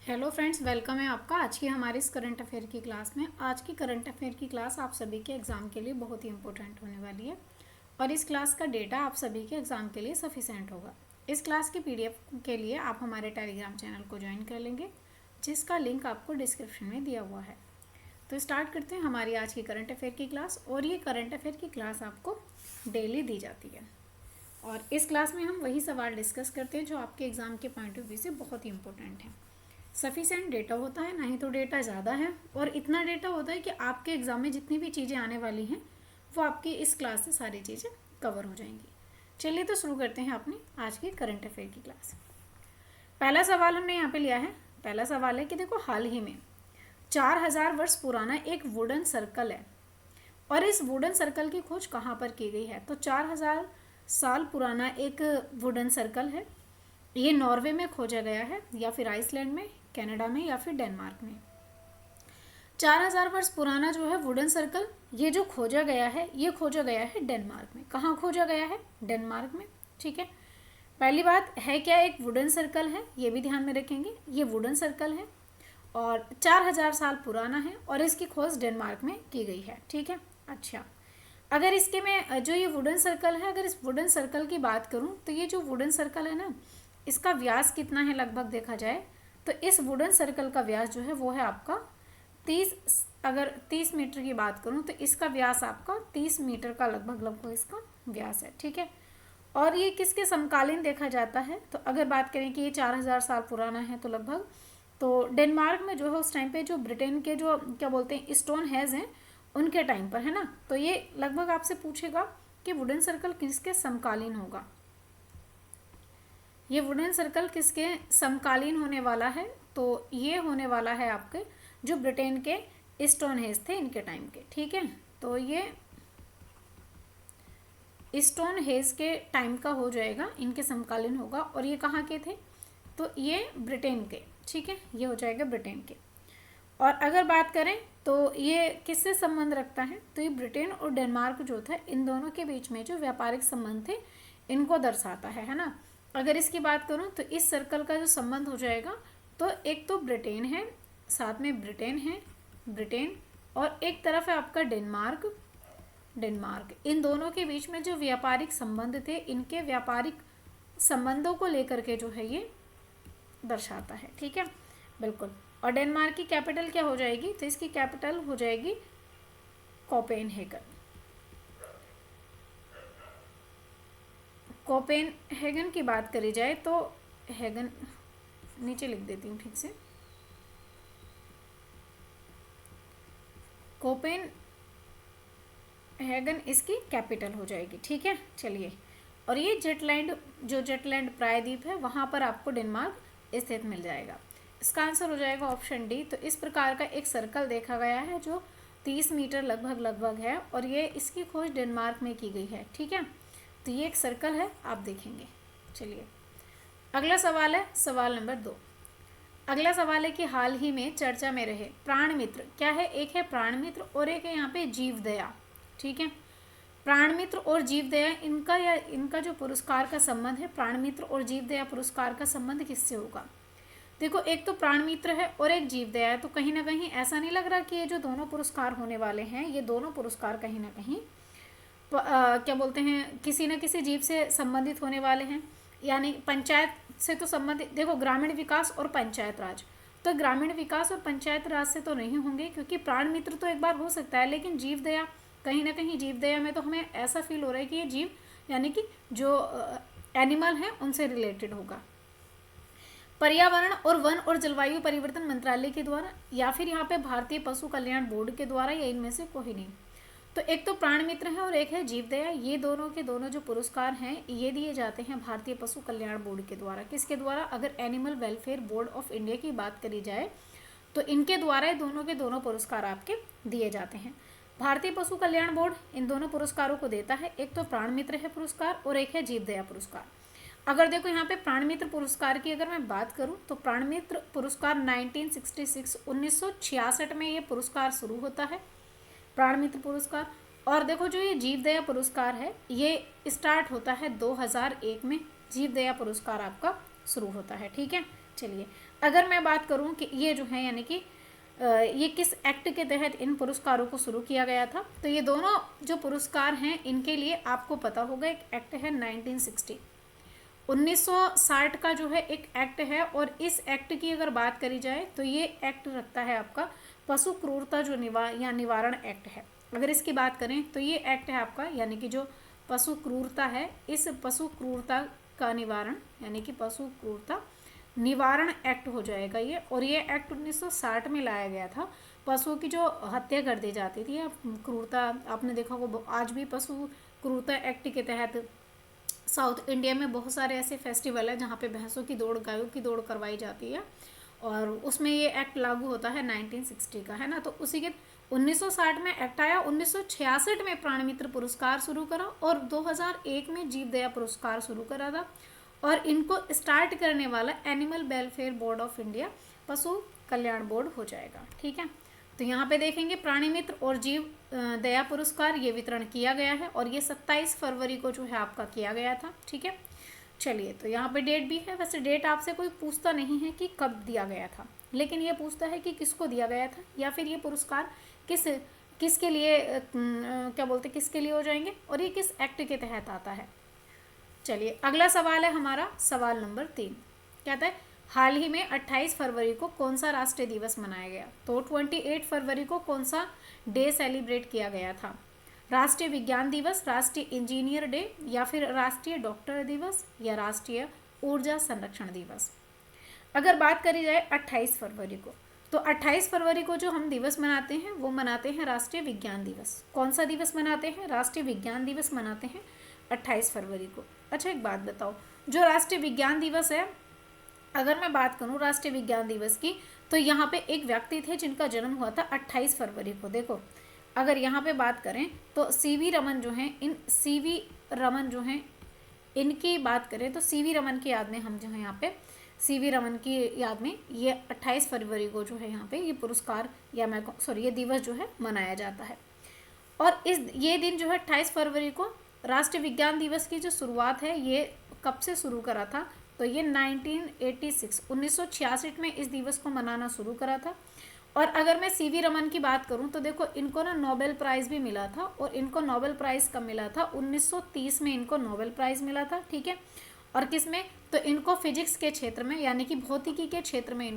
Hello friends, welcome है आपका आज की हमारी इस करंट अफेयर की क्लास में। आज की करंट अफेयर की क्लास आप सभी के एग्ज़ाम के लिए बहुत ही इंपॉर्टेंट होने वाली है और इस क्लास का डेटा आप सभी के एग्ज़ाम के लिए सफिशेंट होगा। इस क्लास की पीडीएफ के लिए आप हमारे टेलीग्राम चैनल को ज्वाइन कर लेंगे, जिसका लिंक आपको डिस्क्रिप्शन में दिया हुआ है। तो स्टार्ट करते हैं हमारी आज की करंट अफेयर की क्लास। और ये करंट अफेयर की क्लास आपको डेली दी जाती है और इस क्लास में हम वही सवाल डिस्कस करते हैं जो आपके एग्ज़ाम के पॉइंट ऑफ व्यू से बहुत ही इंपॉर्टेंट है। सफिशेंट डेटा होता है, ना ही तो डेटा ज़्यादा है और इतना डेटा होता है कि आपके एग्ज़ाम में जितनी भी चीज़ें आने वाली हैं वो आपकी इस क्लास से सारी चीज़ें कवर हो जाएंगी। चलिए तो शुरू करते हैं अपनी आज की करंट अफेयर की क्लास। पहला सवाल हमने यहाँ पे लिया है। पहला सवाल है कि देखो, हाल ही में 4000 वर्ष पुराना एक वुडन सर्कल है और इस वुडन सर्कल की खोज कहाँ पर की गई है। तो 4000 साल पुराना एक वुडन सर्कल है। ये नॉर्वे में खोजा गया है या फिर आइसलैंड में, कनाडा में या फिर डेनमार्क में। 4000 वर्ष पुराना जो है वुडन सर्कल, ये जो खोजा गया है ये खोजा गया है डेनमार्क में। कहाँ खोजा गया है? डेनमार्क में। ठीक है, पहली बात है क्या एक वुडन सर्कल है, ये भी ध्यान में रखेंगे। ये वुडन सर्कल है और 4000 साल पुराना है और इसकी खोज डेनमार्क में की गई है। ठीक है, अच्छा, अगर इसके में जो ये वुडन सर्कल है, अगर इस वुडन सर्कल की बात करूं तो ये जो वुडन सर्कल है ना, इसका व्यास कितना है लगभग देखा जाए तो इस वुडन सर्कल का व्यास जो है वो है आपका 30। अगर 30 मीटर की बात करूं तो इसका व्यास आपका 30 मीटर का लगभग इसका व्यास है। ठीक है, और ये किसके समकालीन देखा जाता है तो अगर बात करें कि ये 4000 साल पुराना है तो लगभग तो डेनमार्क में जो है उस टाइम पे जो ब्रिटेन के जो क्या बोलते हैं स्टोन हेज हैं उनके टाइम पर है ना। तो ये लगभग आपसे पूछेगा कि वुडन सर्कल किसके समकालीन होगा। ये वुडन सर्कल किसके समकालीन होने वाला है तो ये होने वाला है आपके जो ब्रिटेन के स्टोन हेज थे इनके टाइम के। ठीक है, तो ये स्टोन हेज के टाइम का हो जाएगा, इनके समकालीन होगा। और ये कहाँ के थे तो ये ब्रिटेन के। ठीक है, ये हो जाएगा ब्रिटेन के। और अगर बात करें तो ये किससे संबंध रखता है तो ये ब्रिटेन और डेनमार्क जो था इन दोनों के बीच में जो व्यापारिक संबंध थे इनको दर्शाता है ना। अगर इसकी बात करूं तो इस सर्कल का जो संबंध हो जाएगा तो एक तो ब्रिटेन है, साथ में ब्रिटेन है, ब्रिटेन, और एक तरफ है आपका डेनमार्क। डेनमार्क, इन दोनों के बीच में जो व्यापारिक संबंध थे इनके व्यापारिक संबंधों को लेकर के जो है ये दर्शाता है। ठीक है, बिल्कुल। और डेनमार्क की कैपिटल क्या हो जाएगी तो इसकी कैपिटल हो जाएगी कोपेनहेगन। कोपेनहेगन की बात करी जाए तो हेगन नीचे लिख देती हूँ ठीक से, कोपेनहेगन इसकी कैपिटल हो जाएगी। ठीक है, चलिए। और ये जेटलैंड प्रायद्वीप है वहाँ पर आपको डेनमार्क स्थित मिल जाएगा। इसका आंसर हो जाएगा ऑप्शन डी। तो इस प्रकार का एक सर्कल देखा गया है जो 30 मीटर लगभग है और ये इसकी खोज डेनमार्क में की गई है। ठीक है, तो ये एक सर्कल है, आप देखेंगे। चलिए, अगला सवाल है सवाल नंबर 2। अगला सवाल है कि हाल ही में चर्चा में रहे प्राण मित्र क्या है। एक है प्राण मित्र और एक है यहाँ पे जीवदया। ठीक है, प्राण मित्र और जीवदया इनका जो पुरस्कार का संबंध है, प्राण मित्र और जीवदया पुरस्कार का संबंध किससे होगा। देखो, एक तो प्राण मित्र है और एक जीवदया है, तो कहीं ना कहीं ऐसा नहीं लग रहा कि ये जो दोनों पुरस्कार होने वाले हैं ये दोनों पुरस्कार कहीं ना कहीं क्या बोलते हैं किसी न किसी जीव से संबंधित होने वाले हैं। यानी पंचायत से तो संबंधित, देखो ग्रामीण विकास और पंचायत राज, तो ग्रामीण विकास और पंचायत राज से तो नहीं होंगे क्योंकि प्राण मित्र तो एक बार हो सकता है, लेकिन जीवदया कहीं ना कहीं जीवदया में तो हमें ऐसा फील हो रहा है कि ये जीव यानी कि जो एनिमल हैं उनसे रिलेटेड होगा। पर्यावरण और वन और जलवायु परिवर्तन मंत्रालय के द्वारा या फिर यहाँ पे भारतीय पशु कल्याण बोर्ड के द्वारा या इनमें से कोई नहीं। तो एक तो प्राण मित्र है और एक है जीवदया। ये दोनों के दोनों जो पुरस्कार हैं ये दिए जाते हैं भारतीय पशु कल्याण बोर्ड के द्वारा। किसके द्वारा? अगर animal welfare board of India की बात करी जाए तो इनके द्वारा दोनों के दोनों पुरस्कार आपके दिए जाते हैं। भारतीय पशु कल्याण बोर्ड इन दोनों पुरस्कारों को देता है। एक तो प्राण मित्र है पुरस्कार और एक है जीवदया पुरस्कार। अगर देखो यहाँ पे प्राण मित्र पुरस्कार की अगर मैं बात करूँ तो प्राण मित्र पुरस्कार 1966 में ये पुरस्कार शुरू होता है, प्राण मित्र पुरस्कार। और देखो जो ये जीवदया पुरस्कार है ये स्टार्ट होता है 2001 में, जीवदया पुरस्कार आपका शुरू होता है। ठीक है, चलिए, अगर मैं बात करूं कि ये जो है यानी कि ये किस एक्ट के तहत इन पुरस्कारों को शुरू किया गया था, तो ये दोनों जो पुरस्कार हैं इनके लिए आपको पता होगा एक एक्ट है 1960, 1960 का जो है एक एक्ट है। और इस एक्ट की अगर बात करी जाए तो ये एक्ट रखता है आपका पशु क्रूरता जो निवारण एक्ट है। अगर इसकी बात करें तो ये एक्ट है आपका यानी कि जो पशु क्रूरता है, इस पशु क्रूरता का निवारण यानी कि पशु क्रूरता निवारण एक्ट हो जाएगा ये। और ये एक्ट 1960 में लाया गया था। पशुओं की जो हत्या कर दी जाती थी, क्रूरता आपने देखा होगा, आज भी पशु क्रूरता एक्ट के तहत साउथ इंडिया में बहुत सारे ऐसे फेस्टिवल है जहाँ पे भैंसों की दौड़, गायों की दौड़ करवाई जाती है, और उसमें ये एक्ट लागू होता है 1960 का, है ना। तो उसी के 1960 में एक्ट आया, 1966 में प्राणी मित्र पुरस्कार शुरू करा, और 2001 में जीव दया पुरस्कार शुरू करा था। और इनको स्टार्ट करने वाला animal welfare board of India, पशु कल्याण बोर्ड हो जाएगा। ठीक है, तो यहाँ पे देखेंगे प्राणी मित्र और जीव दया पुरस्कार ये वितरण किया गया है, और ये 27 फरवरी को जो है आपका किया गया था। ठीक है, चलिए, तो यहाँ पे डेट भी है। वैसे डेट आपसे कोई पूछता नहीं है कि कब दिया गया था, लेकिन ये पूछता है कि किसको दिया गया था, या फिर ये पुरस्कार किसके लिए क्या बोलते किसके लिए हो जाएंगे, और ये किस एक्ट के तहत आता है। चलिए, अगला सवाल है हमारा सवाल नंबर 3। कहता है हाल ही में 28 फरवरी को कौन सा राष्ट्रीय दिवस मनाया गया। तो 28 फरवरी को कौन सा डे सेलिब्रेट किया गया था। राष्ट्रीय विज्ञान दिवस, राष्ट्रीय इंजीनियर डे, या फिर राष्ट्रीय डॉक्टर दिवस, या राष्ट्रीय ऊर्जा संरक्षण दिवस। अगर बात करी जाए 28 फरवरी को, तो 28 फरवरी को जो हम दिवस मनाते हैं वो मनाते हैं राष्ट्रीय विज्ञान दिवस। कौन सा दिवस मनाते हैं, राष्ट्रीय विज्ञान दिवस मनाते हैं 28 फरवरी को। अच्छा, एक बात बताओ, जो राष्ट्रीय विज्ञान दिवस है, अगर मैं बात करूं राष्ट्रीय विज्ञान दिवस की, तो यहाँ पे एक व्यक्ति थे जिनका जन्म हुआ था 28 फरवरी को। देखो, अगर यहाँ पे बात करें तो सीवी रमन जो हैं, सीवी रमन जो हैं इनकी बात करें तो सीवी रमन की याद में हम जो है यहाँ पे सीवी रमन की याद में ये 28 फरवरी को जो है यहाँ पे ये पुरस्कार या मैं ये दिवस जो है मनाया जाता है। और ये दिन जो है 28 फरवरी को राष्ट्रीय विज्ञान दिवस की जो शुरुआत है ये कब से शुरू करा था, तो ये 1986 में इस दिवस को मनाना शुरू करा था। और अगर मैं सीवी रमन की बात करूं तो देखो, इनको ना नोबेल प्राइज़ भी मिला था, और इनको नोबेल प्राइज़ कब मिला था, 1930 में इनको नोबेल प्राइज़ मिला था। ठीक है, और किस में, तो इनको फिजिक्स के क्षेत्र में यानी कि भौतिकी के क्षेत्र में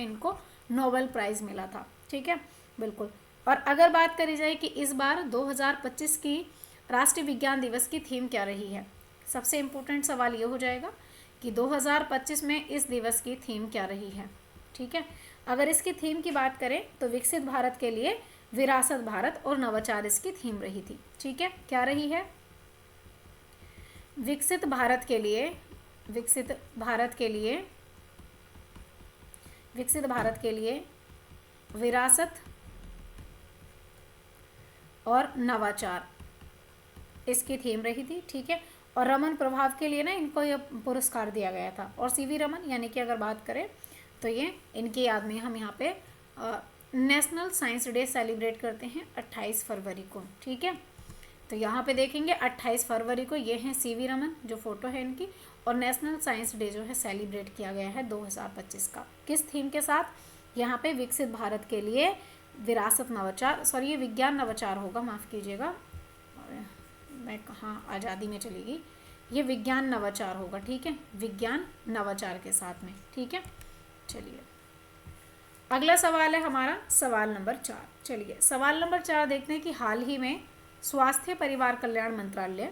इनको नोबेल प्राइज़ मिला था। ठीक है, बिल्कुल। और अगर बात करी जाए कि इस बार 2025 की राष्ट्रीय विज्ञान दिवस की थीम क्या रही है, सबसे इम्पोर्टेंट सवाल ये हो जाएगा कि 2025 में इस दिवस की थीम क्या रही है। ठीक है, अगर इसकी थीम की बात करें तो विकसित भारत के लिए विरासत भारत और नवाचार इसकी थीम रही थी। ठीक है, क्या रही है, विकसित भारत के लिए विरासत और नवाचार इसकी थीम रही थी। ठीक है, और रमन प्रभाव के लिए ना इनको यह पुरस्कार दिया गया था। और सीवी रमन यानी कि अगर बात करें तो ये इनकी याद में हम यहाँ पे नेशनल साइंस डे सेलिब्रेट करते हैं 28 फरवरी को। ठीक है, तो यहाँ पे देखेंगे 28 फरवरी को ये हैं सीवी रमन, जो फोटो है इनकी, और नेशनल साइंस डे जो है सेलिब्रेट किया गया है 2025 का। किस थीम के साथ, यहाँ पे विकसित भारत के लिए विरासत नवाचार, ये विज्ञान नवाचार होगा, माफ़ कीजिएगा, मैं कहाँ आज़ादी में चली गई, ये विज्ञान नवाचार होगा। ठीक है, विज्ञान नवाचार के साथ में। ठीक है, चलिए, अगला सवाल है हमारा सवाल नंबर 4। चलिए, सवाल नंबर 4 देखते हैं कि हाल ही में स्वास्थ्य परिवार कल्याण मंत्रालय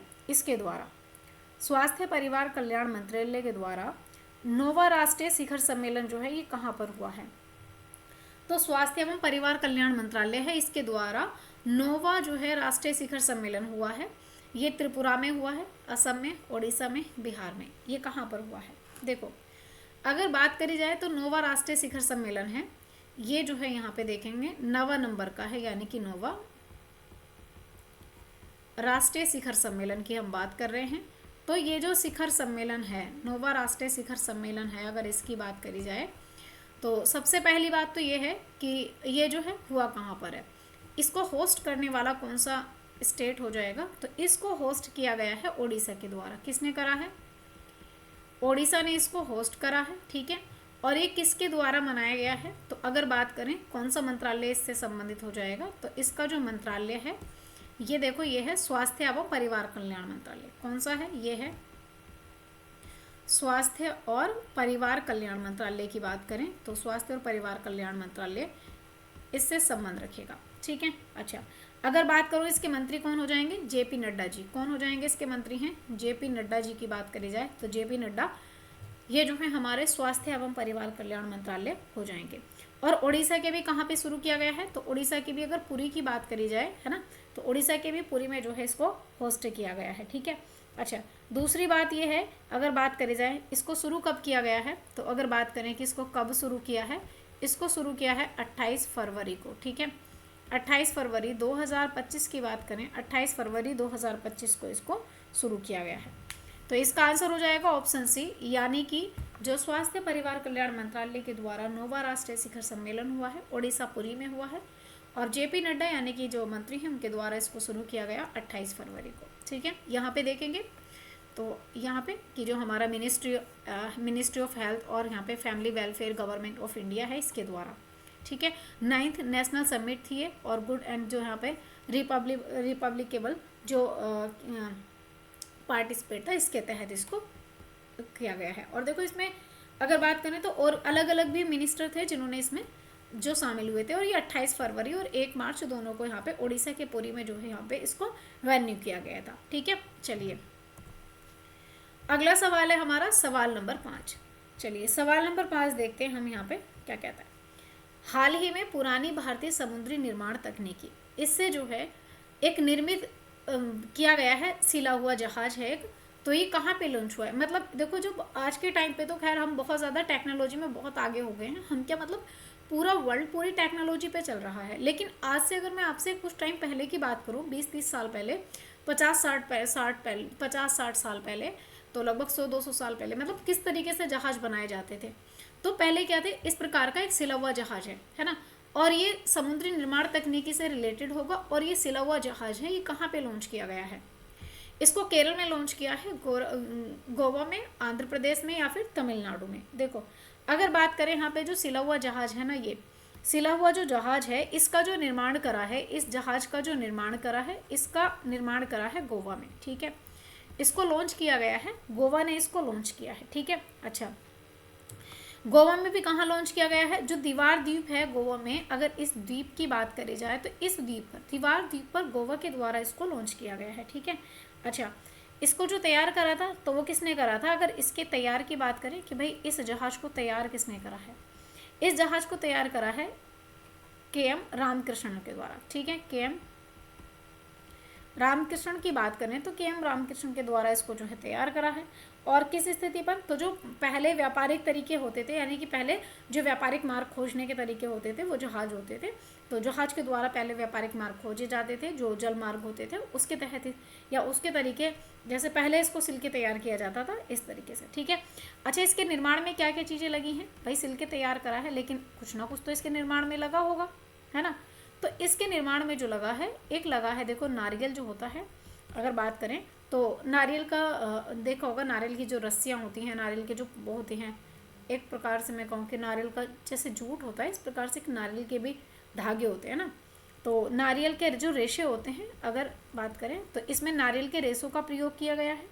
के द्वारा नोवा राष्ट्रीय शिखर सम्मेलन जो है ये कहाँ पर हुआ है। तो स्वास्थ्य एवं परिवार कल्याण मंत्रालय है, इसके द्वारा नोवा जो है राष्ट्रीय शिखर सम्मेलन हुआ है। ये त्रिपुरा में हुआ है, असम में, ओडिशा में, बिहार में। ये कहाँ पर हुआ है, देखो, अगर बात करी जाए तो नोवा राष्ट्रीय शिखर सम्मेलन है, ये जो है यहाँ पे देखेंगे 9 नंबर का है, यानी कि नोवा राष्ट्रीय शिखर सम्मेलन की हम बात कर रहे हैं। तो ये जो शिखर सम्मेलन है, नोवा राष्ट्रीय शिखर सम्मेलन है, अगर इसकी बात करी जाए तो सबसे पहली बात तो ये है कि ये जो है हुआ कहाँ पर है, इसको होस्ट करने वाला कौन सा स्टेट हो जाएगा, तो इसको होस्ट किया गया है ओडिशा के द्वारा। किसने करा है, ओडिशा ने इसको होस्ट करा है, ठीक है। और ये किसके द्वारा मनाया गया है, तो अगर बात करें कौन सा मंत्रालय इससे संबंधित हो जाएगा, तो इसका जो मंत्रालय है ये देखो, ये है स्वास्थ्य एवं परिवार कल्याण मंत्रालय। कौन सा है, ये है स्वास्थ्य और परिवार कल्याण मंत्रालय की बात करें तो स्वास्थ्य और परिवार कल्याण मंत्रालय इससे संबंध रखेगा, ठीक है। अच्छा, अगर बात करो इसके मंत्री कौन हो जाएंगे, जेपी नड्डा जी। कौन हो जाएंगे इसके मंत्री हैं, जेपी नड्डा जी की बात करी जाए तो जेपी नड्डा ये जो है हमारे स्वास्थ्य एवं परिवार कल्याण मंत्रालय हो जाएंगे। और उड़ीसा के भी कहाँ पे शुरू किया गया है, तो उड़ीसा की भी अगर पुरी की बात करी जाए, है ना, तो उड़ीसा के भी पुरी में जो है इसको होस्ट किया गया है, ठीक है। अच्छा, दूसरी बात ये है, अगर बात करी जाए इसको शुरू कब किया गया है, तो अगर बात करें कि इसको कब शुरू किया है, इसको शुरू किया है 28 फरवरी को, ठीक है। 28 फरवरी 2025 की बात करें, 28 फरवरी 2025 को इसको शुरू किया गया है। तो इसका आंसर हो जाएगा ऑप्शन सी, यानी कि जो स्वास्थ्य परिवार कल्याण मंत्रालय के द्वारा 9वां राष्ट्रीय शिखर सम्मेलन हुआ है, ओडिशा पुरी में हुआ है। और जेपी नड्डा यानी कि जो मंत्री हैं उनके द्वारा इसको शुरू किया गया 28 फरवरी को, ठीक है। यहाँ पे देखेंगे तो यहाँ पे कि जो हमारा मिनिस्ट्री ऑफ हेल्थ और यहाँ पे family welfare government of India है इसके द्वारा, ठीक है। 9th नेशनल समिट थी ये, और गुड एंड जो यहाँ पे रिपब्लिकेबल जो पार्टिसिपेट था इसके तहत इसको किया गया है। और देखो इसमें अगर बात करें तो और अलग अलग भी मिनिस्टर थे जिन्होंने इसमें जो शामिल हुए थे, और ये 28 फरवरी और 1 मार्च दोनों को यहाँ पे उड़ीसा के पुरी में जो है यहाँ पे इसको वेन्यू किया गया था, ठीक है। चलिए अगला सवाल है हमारा सवाल नंबर 5। चलिए सवाल नंबर 5 देखते हैं हम यहाँ पे क्या कहता है। हाल ही में पुरानी भारतीय समुद्री निर्माण तकनीकी, इससे जो है एक निर्मित किया गया है सिला हुआ जहाज है एक, तो ये कहाँ पे लॉन्च हुआ है। मतलब देखो जो आज के टाइम पे तो खैर हम बहुत ज़्यादा टेक्नोलॉजी में बहुत आगे हो गए हैं, हम क्या मतलब पूरा वर्ल्ड पूरी टेक्नोलॉजी पे चल रहा है। लेकिन आज से अगर मैं आपसे कुछ टाइम पहले की बात करूँ, 20-30 साल पहले, 50-60 साल पहले, तो लगभग 100-200 साल पहले मतलब किस तरीके से जहाज बनाए जाते थे। तो पहले क्या थे, इस प्रकार का एक सिला हुआ जहाज है ना, और ये समुद्री निर्माण तकनीकी से रिलेटेड होगा। और ये सिला हुआ जहाज है, ये कहाँ पे लॉन्च किया गया है, इसको केरल में लॉन्च किया है, गोवा में, आंध्र प्रदेश में या फिर तमिलनाडु में। देखो अगर बात करें यहाँ पे जो सिला हुआ जहाज है ना, ये सिला हुआ जो जहाज है इसका जो निर्माण करा है, इस जहाज का जो निर्माण करा है, इसका निर्माण करा है गोवा में, ठीक है। इसको लॉन्च किया गया है, गोवा ने इसको लॉन्च किया है, ठीक है। अच्छा, गोवा में भी कहाँ लॉन्च किया गया है, जो दीवार द्वीप है गोवा में, अगर इस द्वीप की बात करी जाए तो इस द्वीप पर, दीवार द्वीप पर गोवा के द्वारा इसको लॉन्च किया गया है, ठीक है। अच्छा, इसको जो तैयार करा था तो वो किसने करा था, अगर इसके तैयार की बात करें कि भाई इस जहाज को तैयार किसने करा है, इस जहाज को तैयार करा है के.एम. रामकृष्णन के द्वारा, ठीक है। के.एम. रामकृष्णन की बात करें तो के.एम. रामकृष्णन के द्वारा इसको जो है तैयार करा है। और किस स्थिति पर, तो जो पहले व्यापारिक तरीके होते थे, यानी कि पहले जो व्यापारिक मार्ग खोजने के तरीके होते थे वो जहाज होते थे, तो जहाज के द्वारा पहले व्यापारिक मार्ग खोजे जाते थे, जो जल मार्ग होते थे उसके तहत या उसके तरीके, जैसे पहले इसको सिल के तैयार किया जाता था इस तरीके से, ठीक है। अच्छा, इसके निर्माण में क्या क्या चीज़ें लगी हैं, भाई सिल के तैयार करा है लेकिन कुछ ना कुछ तो इसके निर्माण में लगा होगा, है ना। तो इसके निर्माण में जो लगा है, एक लगा है देखो नारियल जो होता है, अगर बात करें तो नारियल का देखा होगा, नारियल की जो रस्सियाँ होती हैं, नारियल के जो वो होते हैं, एक प्रकार से मैं कहूँ कि नारियल का जैसे जूट होता है, इस प्रकार से नारियल के भी धागे होते हैं ना, तो नारियल के जो रेशे होते हैं अगर बात करें तो इसमें नारियल के रेशों का प्रयोग किया गया है,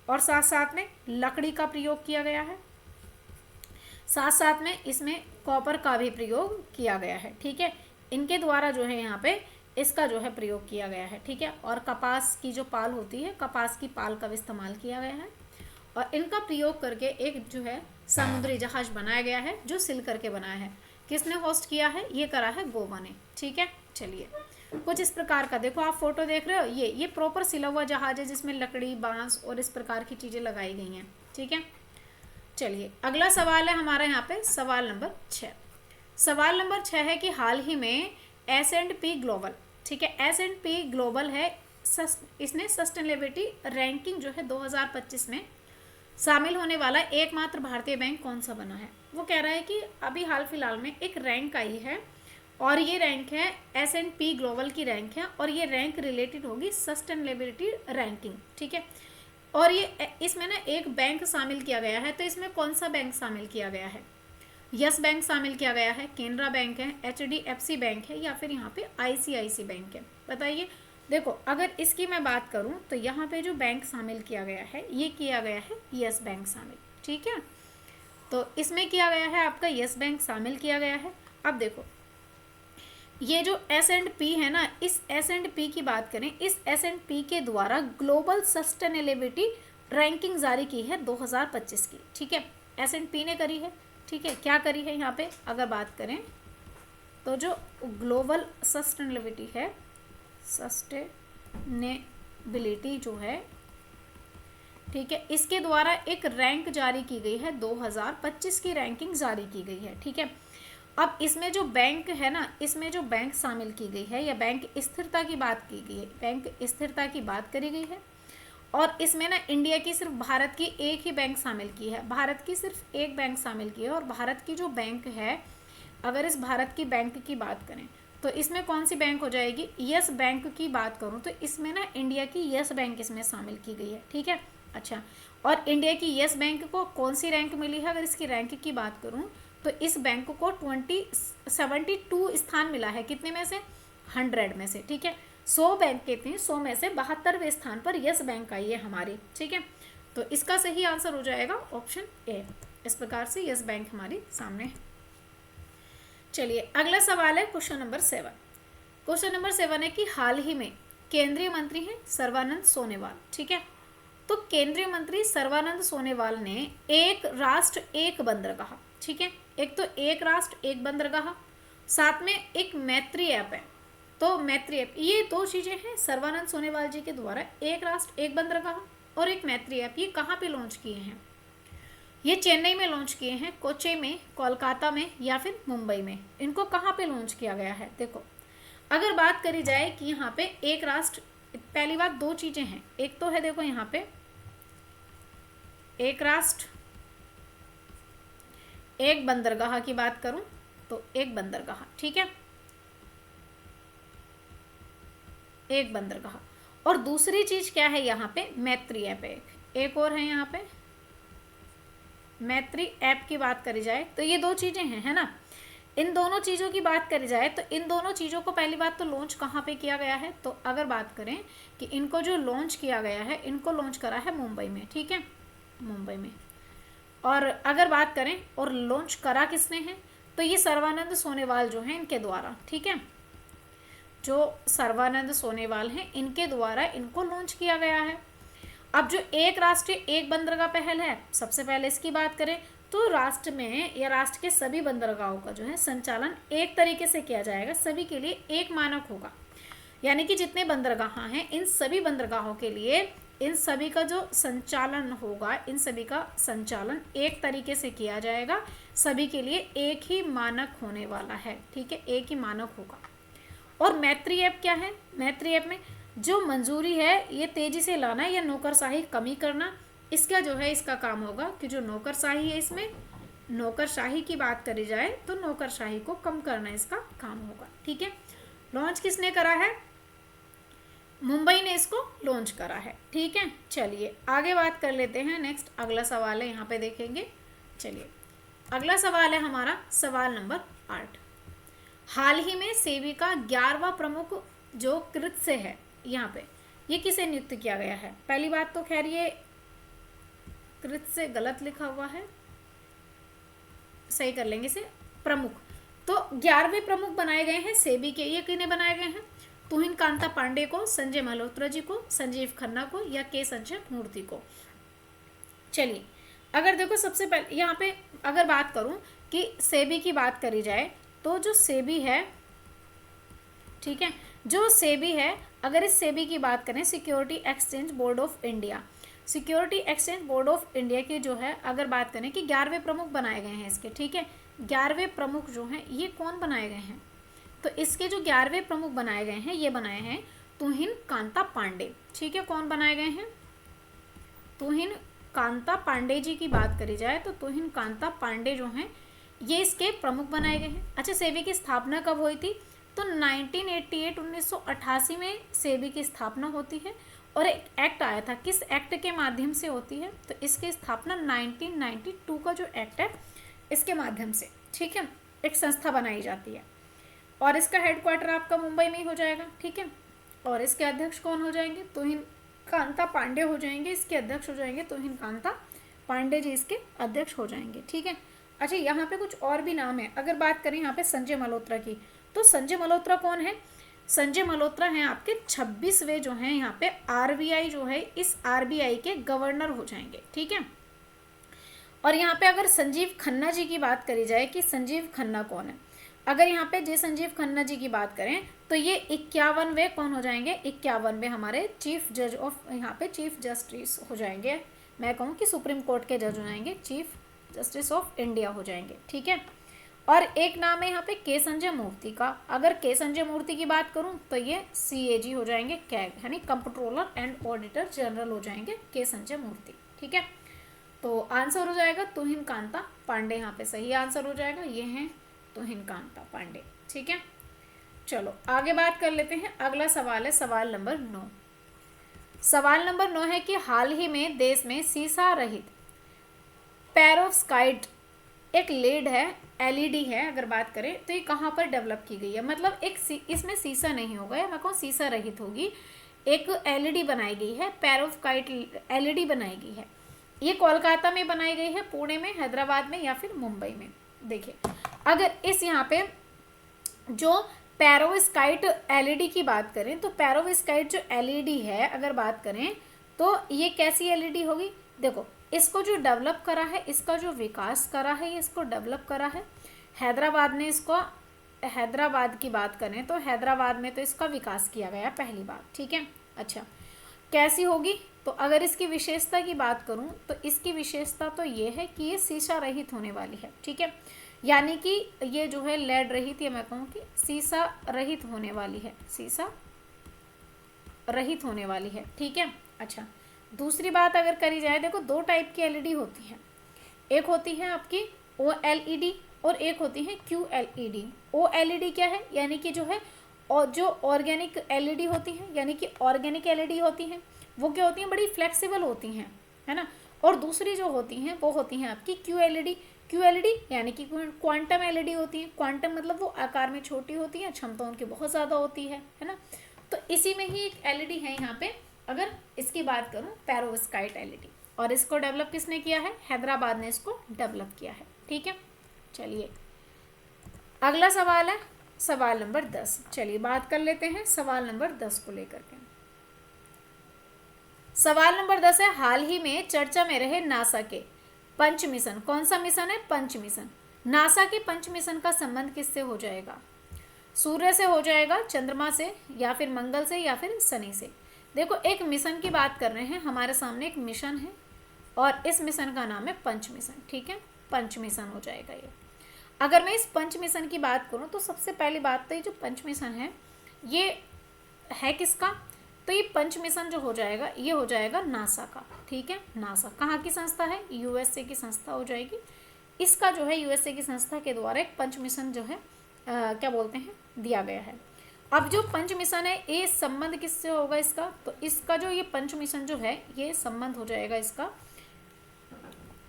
और साथ साथ में लकड़ी का प्रयोग किया गया है, साथ साथ में इसमें कॉपर का भी प्रयोग किया गया है, ठीक है। इनके द्वारा जो है यहाँ पे इसका जो है प्रयोग किया गया है, ठीक है। और कपास की जो पाल होती है, कपास की पाल का इस्तेमाल किया गया है, और इनका प्रयोग करके एक जो है समुद्री जहाज बनाया गया है, जो सिल करके बनाया है। किसने होस्ट किया है, ये करा है गोवा ने, ठीक है। चलिए कुछ इस प्रकार का देखो, आप फोटो देख रहे हो, ये प्रॉपर सिला हुआ जहाज है जिसमें लकड़ी, बांस और इस प्रकार की चीज़ें लगाई गई हैं, ठीक है। चलिए अगला सवाल है हमारा यहाँ पे सवाल नंबर 6। सवाल नंबर 6 है कि हाल ही में S&P ग्लोबल, ठीक है, S&P ग्लोबल है, इसने सस्टेनेबिलिटी रैंकिंग जो है 2025 में शामिल होने वाला एकमात्र भारतीय बैंक कौन सा बना है। वो कह रहा है कि अभी हाल फिलहाल में एक रैंक आई है, और ये रैंक है S&P ग्लोबल की रैंक है, और ये रैंक रिलेटेड होगी सस्टेनेबिलिटी रैंकिंग, ठीक है। और ये इसमें ना एक बैंक शामिल किया गया है, तो इसमें कौन सा बैंक शामिल किया गया है? यस बैंक शामिल किया गया है, केनरा बैंक है, HDFC बैंक है, या फिर यहाँ पे ICICI बैंक है? बताइए। देखो अगर इसकी मैं बात करूँ तो यहाँ पे जो बैंक शामिल किया गया है ये किया गया है यस बैंक शामिल, ठीक है। तो इसमें किया गया है आपका यस बैंक शामिल किया गया है। अब देखो ये जो S&P है ना, इस S&P की बात करें, इस S&P के द्वारा ग्लोबल सस्टेनेबिलिटी रैंकिंग जारी की है 2025 की, ठीक है। S&P ने करी है, ठीक है। क्या करी है यहाँ पे अगर बात करें तो जो ग्लोबल सस्टेनेबिलिटी है, सस्टेनेबिलिटी जो है, ठीक है, इसके द्वारा एक रैंक जारी की गई है, 2025 की रैंकिंग जारी की गई है, ठीक है। अब इसमें जो बैंक है ना, इसमें जो बैंक शामिल की गई है या बैंक स्थिरता की बात की गई है, बैंक स्थिरता की बात करी गई है। और इसमें ना इंडिया की सिर्फ भारत की एक ही बैंक शामिल की है, भारत की सिर्फ एक बैंक शामिल की है। और भारत की जो बैंक है, अगर इस भारत की बैंक की बात करें तो इसमें कौन सी बैंक हो जाएगी? यस बैंक की बात करूं तो इसमें ना इंडिया की यस बैंक इसमें शामिल की गई है, ठीक है। अच्छा, और इंडिया की यस बैंक को कौन सी रैंक मिली है? अगर इसकी रैंक की बात करूं तो इस बैंक को 72 स्थान मिला है, कितने में से? 100 में से, ठीक है। 100 बैंक के थे, 100 में से 72वें स्थान पर यस बैंक आई है हमारी, ठीक है। तो इसका सही आंसर हो जाएगा ऑप्शन ए। इस प्रकार से यस बैंक हमारी सामने है। चलिए अगला सवाल है क्वेश्चन नंबर 7। क्वेश्चन नंबर 7 है कि हाल ही में केंद्रीय मंत्री हैं सर्बानंद सोनोवाल, ठीक है। तो केंद्रीय मंत्री सर्बानंद सोनोवाल ने एक राष्ट्र एक बंदरगाह, ठीक है, एक तो एक राष्ट्र एक बंदरगाह, साथ में एक मैत्री ऐप है। तो मैत्री ऐप, ये दो चीजें हैं सर्बानंद सोनोवाल जी के द्वारा, एक राष्ट्र एक बंदरगाह और एक मैत्री ऐप। ये कहाँ पे लॉन्च किए हैं? ये चेन्नई में लॉन्च किए हैं, कोच्चि में, कोलकाता में या फिर मुंबई में। इनको कहाँ पे लॉन्च किया गया है? देखो अगर बात करी जाए कि यहाँ पे एक राष्ट्र, पहली बात दो चीजें हैं, एक तो है देखो यहाँ पे एक राष्ट्र एक बंदरगाह की बात करूं तो एक बंदरगाह, ठीक है, एक बंदरगाह। और दूसरी चीज क्या है यहाँ पे? मैत्री ऐप है, एक और है यहाँ पे मैत्री ऐप की बात करी जाए तो ये दो चीजें हैं, है ना। इन दोनों चीज़ों की बात करी जाए तो इन दोनों चीज़ों को पहली बात तो लॉन्च कहाँ पे किया गया है? तो अगर बात करें कि इनको जो लॉन्च किया गया है, इनको लॉन्च करा है मुंबई में, ठीक है, मुंबई में। और अगर बात करें और लॉन्च करा किसने है तो ये सर्बानंद सोनोवाल जो हैं इनके द्वारा, ठीक है, जो सर्बानंद सोनोवाल हैं इनके द्वारा इनको लॉन्च किया गया है। अब जो एक राष्ट्र एक बंदरगाह पहल है, सबसे पहले इसकी बात करें तो राष्ट्र में या राष्ट्र के सभी बंदरगाहों का जो है संचालन एक तरीके से किया जाएगा, सभी के लिए एक मानक होगा। यानी कि जितने बंदरगाह हैं इन सभी बंदरगाहों के लिए इन सभी का जो संचालन होगा, इन सभी का संचालन एक तरीके से किया जाएगा, सभी के लिए एक ही मानक होने वाला है, ठीक है, एक ही मानक होगा। और मैत्री ऐप क्या है? मैत्री ऐप में जो मंजूरी है ये तेजी से लाना या नौकरशाही कमी करना, इसका जो है इसका काम होगा कि जो नौकरशाही है, इसमें नौकरशाही की बात करी जाए तो नौकरशाही को कम करना इसका काम होगा, ठीक है। लॉन्च किसने करा है? मुंबई ने इसको लॉन्च करा है, ठीक है। चलिए आगे बात कर लेते हैं, नेक्स्ट अगला सवाल है यहाँ पे देखेंगे। चलिए अगला सवाल है हमारा सवाल नंबर 8। हाल ही में सेबी का 11वां प्रमुख जो कृत्य है यहाँ पे, ये किसे नियुक्त किया गया है? पहली बात तो खैर ये कृत्य से गलत लिखा हुआ है, सही कर लेंगे इसे, प्रमुख। तो 11वें प्रमुख बनाए गए हैं सेबी के, ये किन्हें बनाए गए हैं? तुहिन कांता पांडे को, संजय मल्होत्रा जी को, संजीव खन्ना को या के संजय मूर्ति को। चलिए अगर देखो सबसे पहले यहाँ पे अगर बात करूं कि सेबी की बात करी जाए तो जो सेबी है, ठीक है, जो सेबी है, अगर इस सेबी की बात करें security exchange board of India, security exchange board of India की जो है अगर बात करें कि 11वें प्रमुख बनाए गए हैं इसके, ठीक है, 11वें प्रमुख जो हैं ये कौन बनाए गए हैं? तो इसके जो 11वें प्रमुख बनाए गए हैं ये बनाए हैं तुहिन कांता पांडे, ठीक है। कौन बनाए गए हैं? तुहिन कांता पांडे जी की बात करी जाए तो तुहिन कांता पांडे जो हैं ये इसके प्रमुख बनाए गए हैं। अच्छा, सेबी की स्थापना कब हुई थी? तो 1988 1988 में सेबी की स्थापना होती है और एक एक्ट आया था, किस एक्ट के माध्यम से होती है, तो इसकी स्थापना 1992 का जो एक्ट है इसके माध्यम से, ठीक है, एक संस्था बनाई जाती है और इसका हेडक्वार्टर आपका मुंबई में ही हो जाएगा, ठीक है। और इसके अध्यक्ष कौन हो जाएंगे, तुहिन कांता पांडे हो जाएंगे, इसके अध्यक्ष हो जाएंगे तुहिन कांता पांडे जी इसके अध्यक्ष हो जाएंगे, ठीक है। अच्छा, यहाँ पे कुछ और भी नाम है, अगर बात करें यहाँ पे संजय मल्होत्रा की, तो संजय मल्होत्रा कौन है, संजय मल्होत्रा हैं आपके 26वें जो हैं यहाँ पे आरबीआई जो है, इस आरबीआई के गवर्नर हो जाएंगे, ठीक है। और यहाँ पे अगर संजीव खन्ना जी की बात करी जाए कि संजीव खन्ना कौन है, अगर यहाँ पे जे संजीव खन्ना जी की बात करें तो ये 51वें कौन हो जाएंगे, 51वें हमारे चीफ जज ऑफ, यहाँ पे चीफ जस्टिस हो जाएंगे, मैं कहूँ कि सुप्रीम कोर्ट के जज हो जाएंगे, चीफ जस्टिस ऑफ इंडिया हो जाएंगे, ठीक है। और एक नाम है यहाँ पे के संजय मूर्ति का, अगर के संजय मूर्ति की बात करूँ तो ये CAG हो जाएंगे, कैग यानी कंप्ट्रोलर एंड ऑडिटर जनरल हो जाएंगे के संजय मूर्ति, ठीक है। तो आंसर हो जाएगा तुहिन कांता पांडे, यहाँ पे सही आंसर हो जाएगा, ये हैं तुहिन कांता पांडे, ठीक है। चलो आगे बात कर लेते हैं, अगला सवाल है सवाल नंबर 9। सवाल नंबर 9 है कि हाल ही में देश में सीसा रहित पेरोव्स्काइट एक लेड है, LED है, अगर बात करें तो ये कहाँ पर डेवलप की गई है, मतलब एक इसमें सीसा नहीं होगा, या मैं कहूँ सीसा रहित होगी, एक LED बनाई गई है, पेरोव्स्काइट LED बनाई गई है, ये कोलकाता में बनाई गई है, पुणे में, हैदराबाद में या फिर मुंबई में। देखिए अगर इस यहाँ पे जो पेरोव्स्काइट LED की बात करें तो पेरोव्स्काइट जो LED है अगर बात करें तो ये कैसी LED होगी, देखो इसको जो डेवलप करा है, इसका जो विकास करा है, ये इसको डेवलप करा है हैदराबाद ने, इसको हैदराबाद की बात करें तो हैदराबाद में तो इसका विकास किया गया पहली बात, ठीक है। अच्छा कैसी होगी, तो अगर इसकी विशेषता की बात करूं तो इसकी विशेषता तो ये है कि ये सीसा रहित होने वाली है, ठीक है, यानी कि ये जो है लेड रहित, या मैं कहूँ कि सीसा रहित होने वाली है, सीसा रहित होने वाली है, ठीक है। अच्छा दूसरी बात अगर करी जाए, देखो दो टाइप की LED होती है, एक होती है आपकी OLED और एक होती है QLED। OLED क्या है, यानी कि जो है और जो ऑर्गेनिक LED होती है, यानी कि ऑर्गेनिक LED होती हैं, वो क्या होती हैं, बड़ी फ्लेक्सिबल होती हैं, है ना। और दूसरी जो होती हैं वो होती हैं आपकी QLED यानी कि क्वांटम LED होती हैं, क्वांटम मतलब वो आकार में छोटी होती है, क्षमता उनकी बहुत ज़्यादा होती है ना। तो इसी में ही एक LED है यहाँ पे, अगर इसकी बात करूँ पेरोव्स्काइट LED, और इसको डेवलप किसने किया है, हैदराबाद ने इसको डेवलप किया है, ठीक है। चलिए अगला सवाल है सवाल नंबर 10, चलिए बात कर लेते हैं सवाल नंबर 10 को लेकर के। सवाल नंबर 10 है, हाल ही में चर्चा में रहे नासा के पंच मिशन, कौन सा मिशन है, पंच मिशन। नासा के पंच मिशन का संबंध किससे हो जाएगा, सूर्य से हो जाएगा, चंद्रमा से, या फिर मंगल से, या फिर शनि से। देखो एक मिशन की बात कर रहे हैं, हमारे सामने एक मिशन है और इस मिशन का नाम है पंच मिशन, ठीक है, पंच मिशन हो जाएगा ये। अगर मैं इस पंच मिशन की बात करूं तो सबसे पहली बात तो ये जो पंच मिशन है ये है किसका, तो ये पंच मिशन जो हो जाएगा ये हो जाएगा नासा का, ठीक है। नासा कहाँ की संस्था है, USA की संस्था हो जाएगी। इसका जो है USA की संस्था के द्वारा एक पंच मिशन जो है क्या बोलते हैं दिया गया है। अब जो पंच मिशन है ये संबंध किससे होगा इसका, तो इसका जो ये पंच मिशन जो है ये संबंध हो जाएगा इसका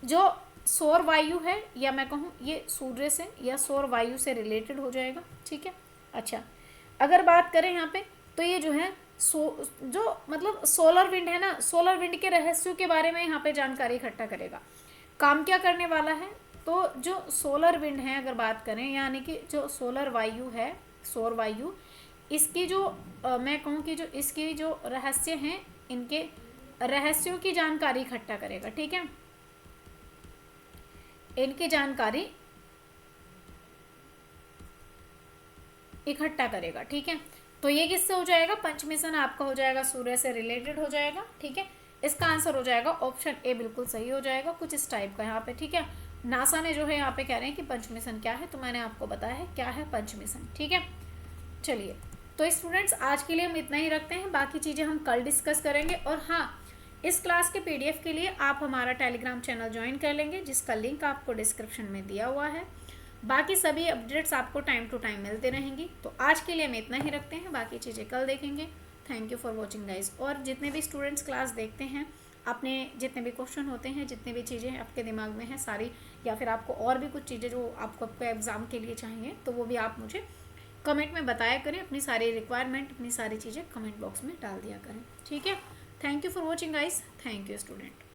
जो सौर वायु है, या मैं कहूँ ये सूर्य से या सौर वायु से रिलेटेड हो जाएगा, ठीक है। अच्छा अगर बात करें यहाँ पे तो ये जो है जो मतलब सोलर विंड है ना, सोलर विंड के रहस्यों के बारे में यहाँ पे जानकारी इकट्ठा करेगा। काम क्या करने वाला है, तो जो सोलर विंड है अगर बात करें, यानी कि जो सोलर वायु है, सौर वायु, इसकी जो मैं कहूँ कि जो इसकी जो रहस्य हैं इनके रहस्यों की जानकारी इकट्ठा करेगा, ठीक है, इनकी जानकारी इकट्ठा करेगा, ठीक है। तो ये किससे हो जाएगा, पंच मिशन आपका हो जाएगा सूर्य से रिलेटेड हो जाएगा, ठीक है। इसका आंसर हो जाएगा ऑप्शन ए बिल्कुल सही हो जाएगा, कुछ इस टाइप का यहाँ पे, ठीक है। नासा ने जो है यहाँ पे कह रहे हैं कि पंच मिशन क्या है, तो मैंने आपको बताया है क्या है पंच मिशन, ठीक है। चलिए तो स्टूडेंट्स आज के लिए हम इतना ही रखते हैं, बाकी चीज़ें हम कल डिस्कस करेंगे। और हाँ, इस क्लास के PDF के लिए आप हमारा टेलीग्राम चैनल ज्वाइन कर लेंगे, जिसका लिंक आपको डिस्क्रिप्शन में दिया हुआ है। बाकी सभी अपडेट्स आपको टाइम टू टाइम मिलते रहेंगी। तो आज के लिए हम इतना ही रखते हैं, बाकी चीज़ें कल देखेंगे। Thank you for watching guys. और जितने भी स्टूडेंट्स क्लास देखते हैं, अपने जितने भी क्वेश्चन होते हैं, जितने भी चीज़ें आपके दिमाग में हैं सारी, या फिर आपको और भी कुछ चीज़ें जो आपको एग्ज़ाम के लिए चाहिए, तो वो भी आप मुझे कमेंट में बताया करें। अपनी सारी रिक्वायरमेंट, अपनी सारी चीज़ें कमेंट बॉक्स में डाल दिया करें, ठीक है। Thank you for watching guys. Thank you student.